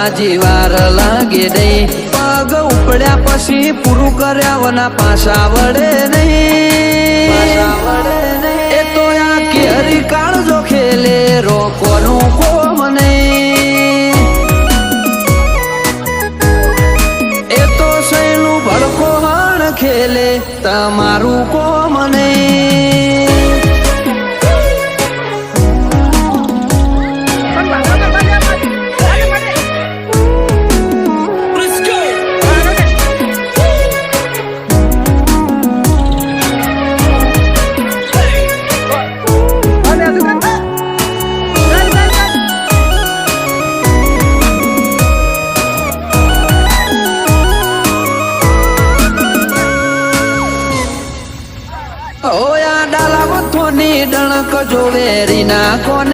હાજી વાર લાગે નહીં પગ ઉપડ્યા પછી પૂરું કર્યા વના પાછા વડે નહીં એ તો આ કેરી કાળજો ખેલે રોકોનું કોમ નહીં એ તો સૈનું ભડકો હણ ખેલે તમારું કોમ નહીં ઓયા ડાલા વથોની ડણક જોવેરી ના કોને